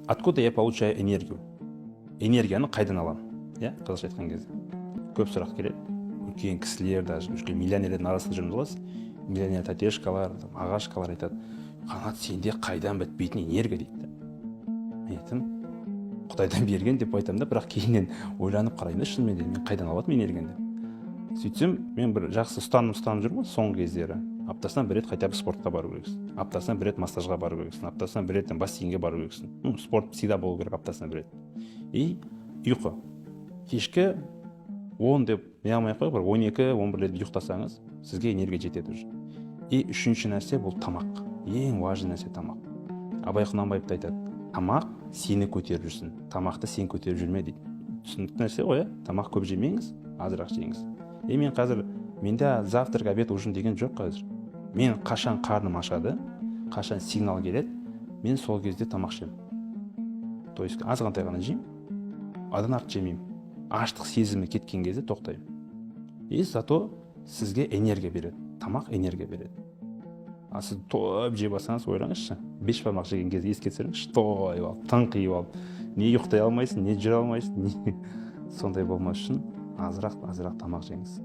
Откуда я получаю энергию? Энергияны қайдан аламын? Иә, қазақша айтқан кезде. Көп сұрақ келеді. Үлкен кісілер, даже үлкен миллионерлердің арасында жүрміз ғой. Миллионер татешкалар, ағашкалар айтады. Қанат, сенде қайдан бітпейтін энергия дейді. Мен айтам, Құдайдан берген деп айтамын да, бірақ кейіннен ойланып қараймын да, шынымен де мен қайдан алатынмын энергияны деп. Сөйтсем, мен бір жақсы ұстанып жүрмін соңғы кездері. Аптасынан бір рет хотя бы спортқа бару керексің. Аптасынан бір рет массажға бару керексің. Аптасынан бір рет бассейнге бару керексің. Спорт всегда болу керек аптасынан бір рет. И ұйқы. Кешкі 10 деп не алмай ақ қой, бір 12-11 рет ұйықтасаңыз, сізге энергия жетеді уже. И үшінші нәрсе бұл тамақ. Ең важный нәрсе тамақ. Абай Құнанбаев та айтады, тамақ сені көтеріп жүрсін, тамақты сен көтеріп жүрме дейді. Түсінікті нәрсе ғой, тамақ көп жемеңіз, азырақ жеңіз. Мен қазір менде завтрак, обед, ужин деген жоқ қазір. Мен қашан қарным ашады, қашан сигнал келеді, мен сол кезде тамақ жеймін. То есть азғантай ғана жеймін, одан артық жемеймін. Аштық сезімі кеткен кезде тоқтаймын. И зато сізге энергия береді. Тамақ энергия береді. А сіз тойып жеп алсаңыз, ойлаңызшы, 5 бармақ жеген кезде еске түсіріңізші, тойып алып, тыңқиып алып, не ұйықтай алмайсың, не жүре алмайсың, сондай болмас үшін азырақ тамақ жеңіз.